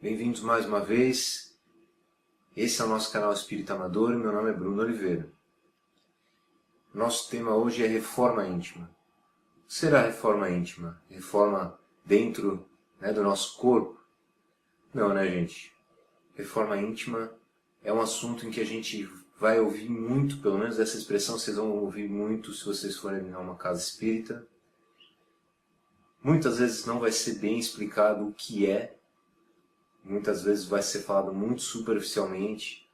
Bem-vindos mais uma vez. Esse é o nosso canal Espírita Amador e meu nome é Bruno Oliveira. Nosso tema hoje é reforma íntima. O que será reforma íntima? Reforma dentro, do nosso corpo? Não, né, gente? Reforma íntima é um assunto em que a gente vai ouvir muito, pelo menos essa expressão vocês vão ouvir muito se vocês forem a uma casa espírita. Muitas vezes não vai ser bem explicado o que é. Muitas vezes vai ser falado muito superficialmente,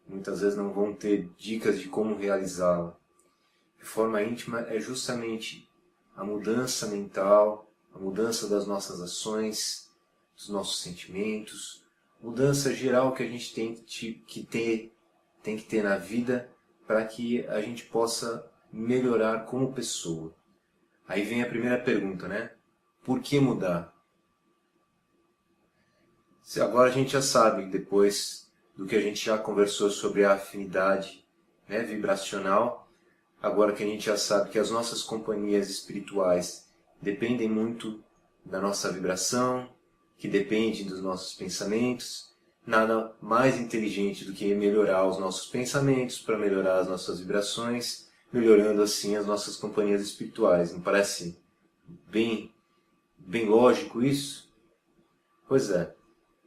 muitas vezes não vão ter dicas de como realizá-la. Reforma íntima é justamente a mudança mental, a mudança das nossas ações, dos nossos sentimentos, mudança geral que a gente tem que ter na vida para que a gente possa melhorar como pessoa. Aí vem a primeira pergunta, né? Por que mudar? Agora a gente já sabe, depois do que a gente já conversou sobre a afinidade vibracional, agora que a gente já sabe que as nossas companhias espirituais dependem muito da nossa vibração, que dependem dos nossos pensamentos, nada mais inteligente do que melhorar os nossos pensamentos para melhorar as nossas vibrações, melhorando assim as nossas companhias espirituais. Não parece bem lógico isso? Pois é.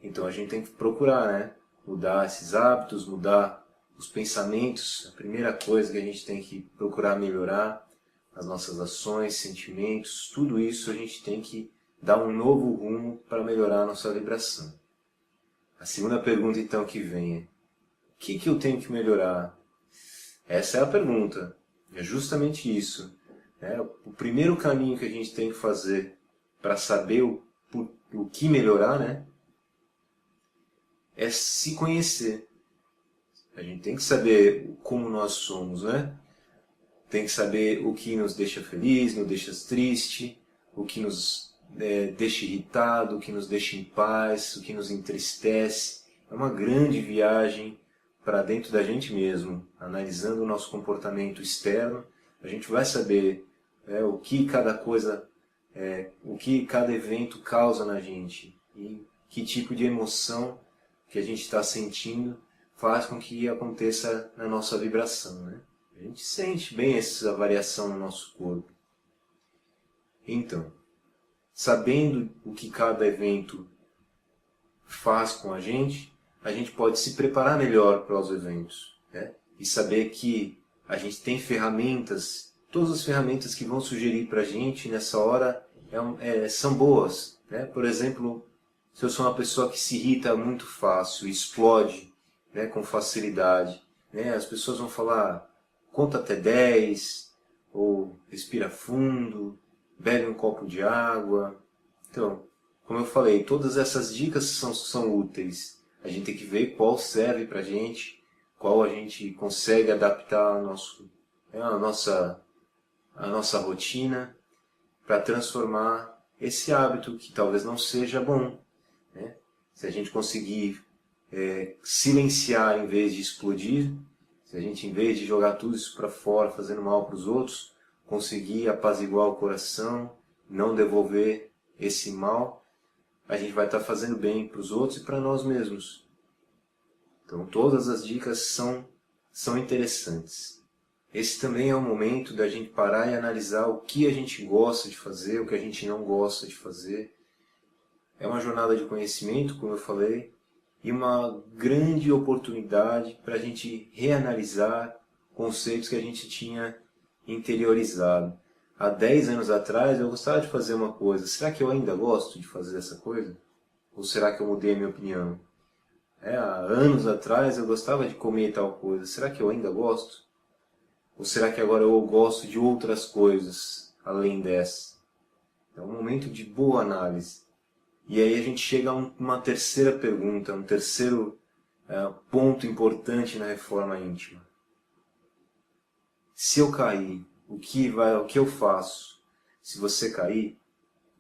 Então a gente tem que procurar, mudar esses hábitos, mudar os pensamentos. A primeira coisa que a gente tem que procurar melhorar, as nossas ações, sentimentos, tudo isso a gente tem que dar um novo rumo para melhorar a nossa vibração. A segunda pergunta então que vem é, o que eu tenho que melhorar? Essa é a pergunta, é justamente isso. O primeiro caminho que a gente tem que fazer para saber o que melhorar, é se conhecer. A gente tem que saber como nós somos, Tem que saber o que nos deixa feliz, nos deixa triste, o que nos deixa irritado, o que nos deixa em paz, o que nos entristece. É uma grande viagem para dentro da gente mesmo, analisando o nosso comportamento externo. A gente vai saber o que cada coisa, o que cada evento causa na gente e que tipo de emoção que a gente está sentindo faz com que aconteça na nossa vibração. A gente sente bem essa variação no nosso corpo. Então, sabendo o que cada evento faz com a gente pode se preparar melhor para os eventos. E saber que a gente tem ferramentas, todas as ferramentas que vão sugerir para a gente nessa hora são boas. Por exemplo, se eu sou uma pessoa que se irrita muito fácil, explode com facilidade, as pessoas vão falar, conta até 10, ou respira fundo, bebe um copo de água. Então, como eu falei, todas essas dicas são úteis. A gente tem que ver qual serve para a gente, qual a gente consegue adaptar a nossa rotina para transformar esse hábito que talvez não seja bom. Se a gente conseguir silenciar em vez de explodir, se a gente, em vez de jogar tudo isso para fora, fazendo mal para os outros, conseguir apaziguar o coração, não devolver esse mal, a gente vai estar fazendo bem para os outros e para nós mesmos. Então todas as dicas são interessantes. Esse também é o momento da gente parar e analisar o que a gente gosta de fazer, o que a gente não gosta de fazer. É uma jornada de conhecimento, como eu falei, e uma grande oportunidade para a gente reanalisar conceitos que a gente tinha interiorizado. Há 10 anos atrás eu gostava de fazer uma coisa. Será que eu ainda gosto de fazer essa coisa? Ou será que eu mudei a minha opinião? Há anos atrás eu gostava de comer tal coisa. Será que eu ainda gosto? Ou será que agora eu gosto de outras coisas além dessa? É um momento de boa análise. E aí a gente chega a uma terceira pergunta, um terceiro ponto importante na reforma íntima. Se eu cair, o que eu faço? Se você cair,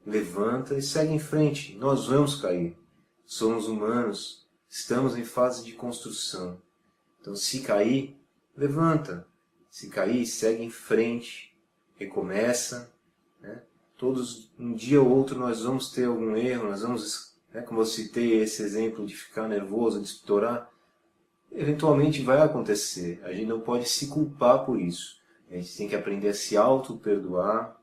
levanta e segue em frente. Nós vamos cair. Somos humanos, estamos em fase de construção. Então, se cair, levanta. Se cair, segue em frente, recomeça. Todos, um dia ou outro, nós vamos ter algum erro, nós vamos Como eu citei esse exemplo de ficar nervoso, de estourar, eventualmente vai acontecer. A gente não pode se culpar por isso. A gente tem que aprender a se auto-perdoar,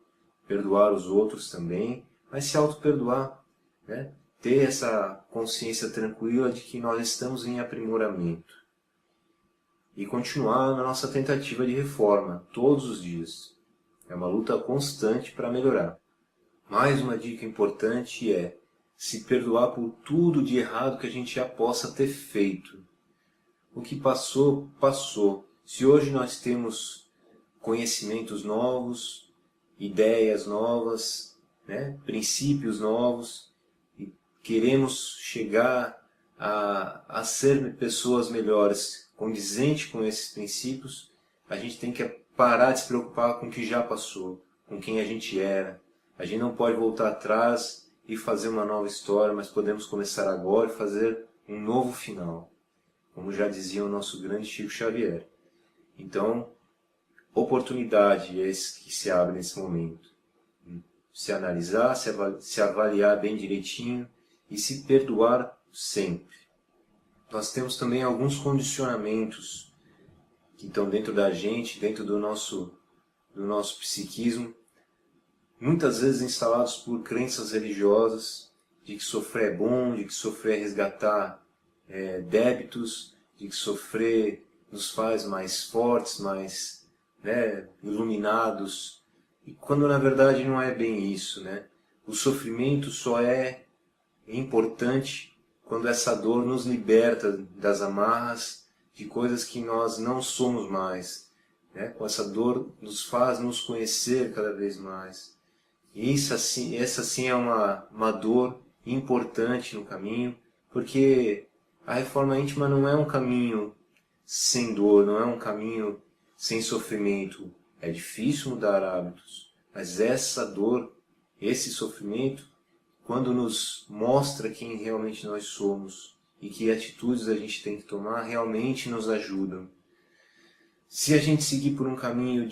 perdoar os outros também, mas se auto-perdoar, né? Ter essa consciência tranquila de que nós estamos em aprimoramento. E continuar na nossa tentativa de reforma, todos os dias. É uma luta constante para melhorar. Mais uma dica importante é se perdoar por tudo de errado que a gente já possa ter feito. O que passou, passou. Se hoje nós temos conhecimentos novos, ideias novas, né, princípios novos, e queremos chegar a ser pessoas melhores, condizente com esses princípios, a gente tem que parar de se preocupar com o que já passou, com quem a gente era. A gente não pode voltar atrás e fazer uma nova história, mas podemos começar agora e fazer um novo final, como já dizia o nosso grande Chico Xavier. Então, oportunidade é esse que se abre nesse momento. Se analisar, se avaliar bem direitinho e se perdoar sempre. Nós temos também alguns condicionamentos que estão dentro da gente, dentro do nosso psiquismo, muitas vezes instalados por crenças religiosas, de que sofrer é bom, de que sofrer é resgatar débitos, de que sofrer nos faz mais fortes, mais iluminados, e quando na verdade não é bem isso, né? O sofrimento só é importante quando essa dor nos liberta das amarras de coisas que nós não somos mais, né? Com essa dor nos faz nos conhecer cada vez mais. E essa sim é uma dor importante no caminho, porque a reforma íntima não é um caminho sem dor, não é um caminho sem sofrimento. É difícil mudar hábitos, mas essa dor, esse sofrimento, quando nos mostra quem realmente nós somos e que atitudes a gente tem que tomar, realmente nos ajudam. Se a gente seguir por um caminho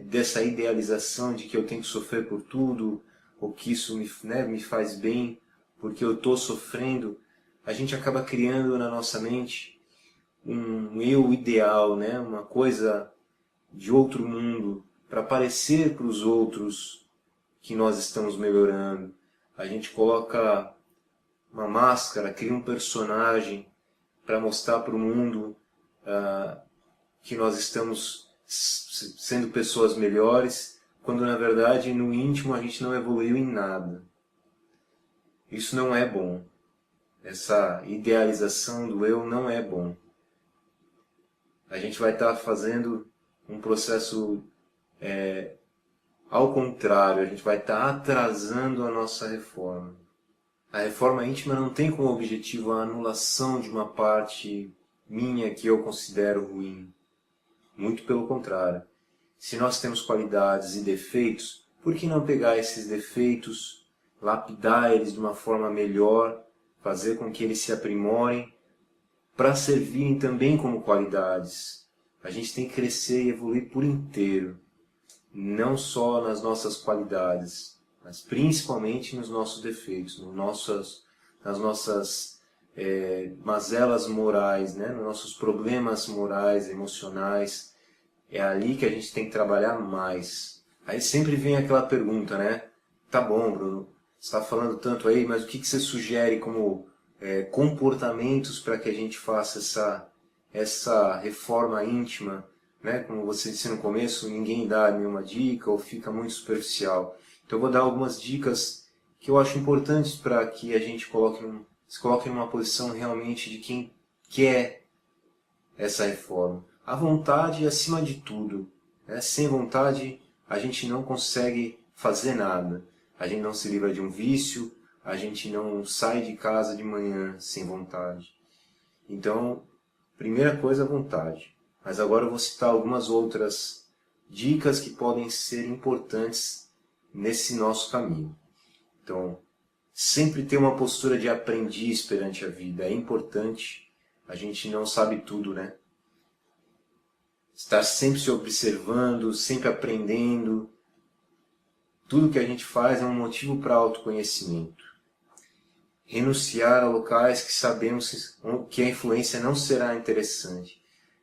dessa idealização de que eu tenho que sofrer por tudo, ou que isso me faz bem porque eu estou sofrendo, a gente acaba criando na nossa mente um eu ideal, uma coisa de outro mundo, para parecer para os outros que nós estamos melhorando. A gente coloca uma máscara, cria um personagem para mostrar para o mundo que nós estamos sendo pessoas melhores, quando na verdade no íntimo a gente não evoluiu em nada. Isso não é bom. Essa idealização do eu não é bom. A gente vai estar fazendo um processo ao contrário, a gente vai estar atrasando a nossa reforma. A reforma íntima não tem como objetivo a anulação de uma parte minha que eu considero ruim. Muito pelo contrário. Se nós temos qualidades e defeitos, por que não pegar esses defeitos, lapidar eles de uma forma melhor, fazer com que eles se aprimorem, para servirem também como qualidades? A gente tem que crescer e evoluir por inteiro, não só nas nossas qualidades, mas principalmente nos nossos defeitos, nas nossas mazelas morais, nos nossos problemas morais, emocionais. É ali que a gente tem que trabalhar mais. Aí sempre vem aquela pergunta, tá bom, Bruno, você está falando tanto aí, mas o que você sugere como comportamentos para que a gente faça essa reforma íntima? Como você disse no começo, ninguém dá nenhuma dica ou fica muito superficial. Então eu vou dar algumas dicas que eu acho importantes para que a gente se coloque numa posição realmente de quem quer essa reforma. A vontade acima de tudo. Sem vontade a gente não consegue fazer nada. A gente não se livra de um vício, a gente não sai de casa de manhã sem vontade. Então, primeira coisa, a vontade. Mas agora eu vou citar algumas outras dicas que podem ser importantes nesse nosso caminho. Então, sempre ter uma postura de aprendiz perante a vida é importante. A gente não sabe tudo, Estar sempre se observando, sempre aprendendo. Tudo que a gente faz é um motivo para autoconhecimento. renunciar a locais que sabemos que a influência não será interessante.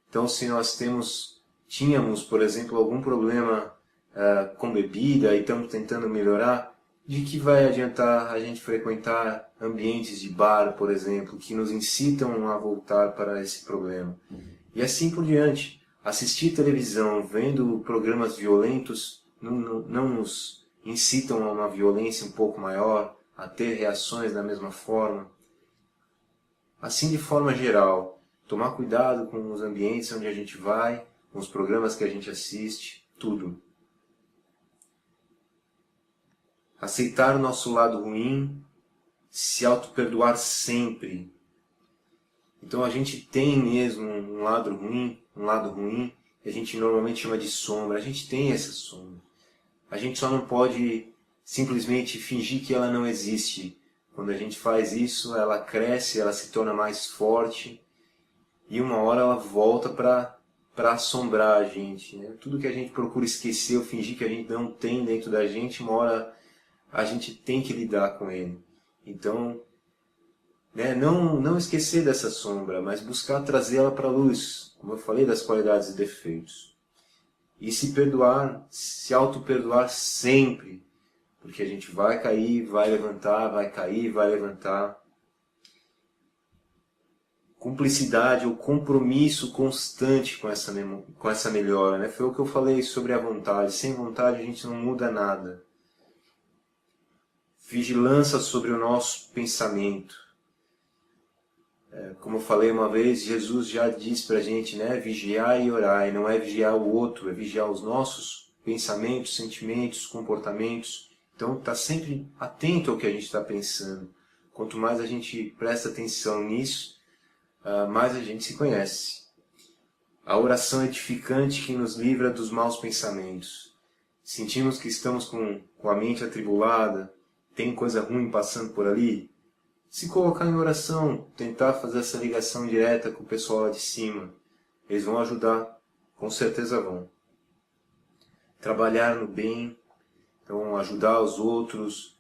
Então, se nós tínhamos, por exemplo, algum problema com bebida e estamos tentando melhorar, de que vai adiantar a gente frequentar ambientes de bar, por exemplo, que nos incitam a voltar para esse problema? E assim por diante. Assistir televisão, vendo programas violentos, não nos incitam a uma violência um pouco maior, a ter reações da mesma forma. Assim, de forma geral, tomar cuidado com os ambientes onde a gente vai, com os programas que a gente assiste, tudo. Aceitar o nosso lado ruim, se auto-perdoar sempre. Então a gente tem mesmo um lado ruim, que a gente normalmente chama de sombra. A gente tem essa sombra. A gente só não pode simplesmente fingir que ela não existe. Quando a gente faz isso, ela cresce, ela se torna mais forte e uma hora ela volta para assombrar a gente, né? Tudo que a gente procura esquecer ou fingir que a gente não tem dentro da gente, uma hora a gente tem que lidar com ele. Então, né, não esquecer dessa sombra, mas buscar trazê-la para a luz, como eu falei das qualidades e defeitos. E se perdoar, se auto-perdoar sempre, porque a gente vai cair, vai levantar, vai cair, vai levantar. Cumplicidade ou compromisso constante com essa melhora, né? Foi o que eu falei sobre a vontade. Sem vontade a gente não muda nada. Vigilância sobre o nosso pensamento. Como eu falei uma vez, Jesus já disse para a gente, né? Vigiar e orar. E não é vigiar o outro, é vigiar os nossos pensamentos, sentimentos, comportamentos. Então, está sempre atento ao que a gente está pensando. Quanto mais a gente presta atenção nisso, mais a gente se conhece. A oração edificante que nos livra dos maus pensamentos. Sentimos que estamos com a mente atribulada, tem coisa ruim passando por ali? Se colocar em oração, tentar fazer essa ligação direta com o pessoal lá de cima, eles vão ajudar, com certeza vão. Trabalhar no bem, então ajudar os outros,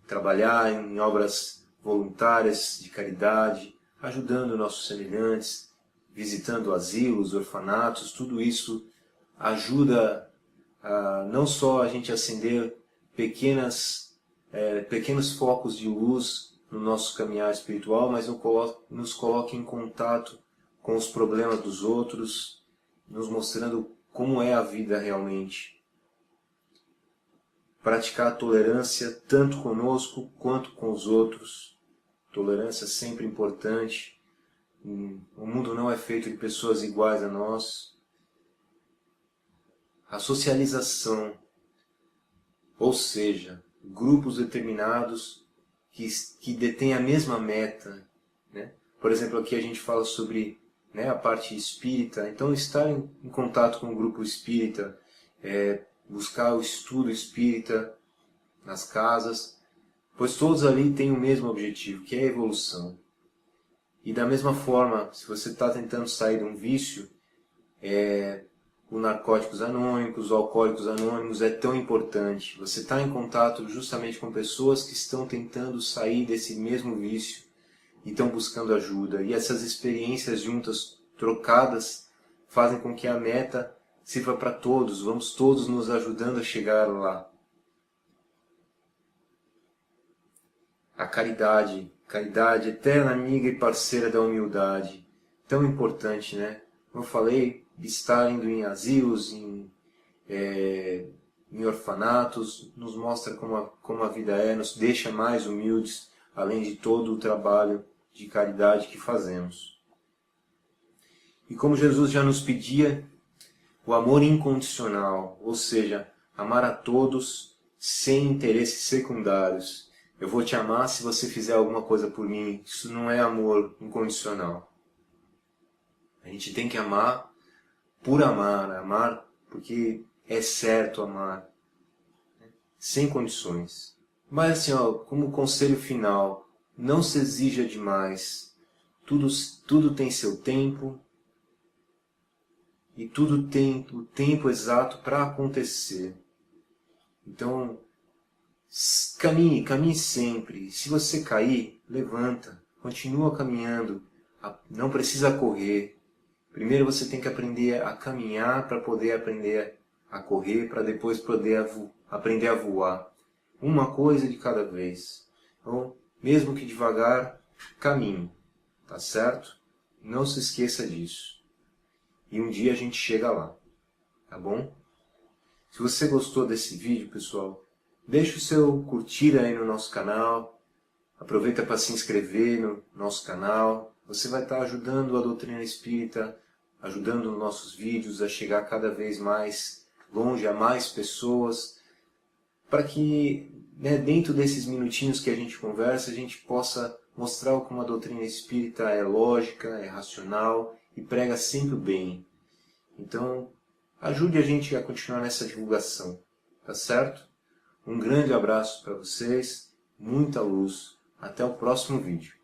trabalhar em obras voluntárias de caridade, ajudando nossos semelhantes, visitando asilos, orfanatos, tudo isso ajuda não só a gente acender pequenos focos de luz no nosso caminhar espiritual, mas nos coloca em contato com os problemas dos outros, nos mostrando como é a vida realmente. Praticar a tolerância tanto conosco quanto com os outros. Tolerância sempre importante. O mundo não é feito de pessoas iguais a nós. A socialização, ou seja, grupos determinados que detêm a mesma meta, né? Por exemplo, aqui a gente fala sobre, né, a parte espírita. Então, estar em contato com o grupo espírita, buscar o estudo espírita nas casas, pois todos ali têm o mesmo objetivo, que é a evolução. E da mesma forma, se você está tentando sair de um vício, o Narcóticos Anônimos, o Alcoólicos Anônimos é tão importante. Você está em contato justamente com pessoas que estão tentando sair desse mesmo vício e estão buscando ajuda. E essas experiências juntas, trocadas, fazem com que a meta sirva para todos. Vamos todos nos ajudando a chegar lá. A caridade, eterna amiga e parceira da humildade. Tão importante, né? Como eu falei, estar indo em asilos, em orfanatos, nos mostra como a vida é, nos deixa mais humildes, além de todo o trabalho de caridade que fazemos. E como Jesus já nos pedia, o amor incondicional, ou seja, amar a todos sem interesses secundários. Eu vou te amar se você fizer alguma coisa por mim. Isso não é amor incondicional. A gente tem que amar por amar porque é certo amar, sem condições. Mas assim, como conselho final, não se exija demais. Tudo tem seu tempo e tudo tem o tempo exato para acontecer. Então, Caminhe, caminhe sempre. Se você cair, levanta, continua caminhando, não precisa correr. Primeiro você tem que aprender a caminhar para poder aprender a correr, para depois poder aprender a voar. Uma coisa de cada vez. Então, mesmo que devagar, caminhe, tá certo? Não se esqueça disso. E um dia a gente chega lá, tá bom? Se você gostou desse vídeo, pessoal, deixa o seu curtir aí no nosso canal, aproveita para se inscrever no nosso canal. Você vai estar ajudando a doutrina espírita, ajudando os nossos vídeos a chegar cada vez mais longe, a mais pessoas, para que, né, dentro desses minutinhos que a gente conversa, a gente possa mostrar como a doutrina espírita é lógica, é racional e prega sempre o bem. Então, ajude a gente a continuar nessa divulgação, tá certo? Um grande abraço para vocês, muita luz, até o próximo vídeo.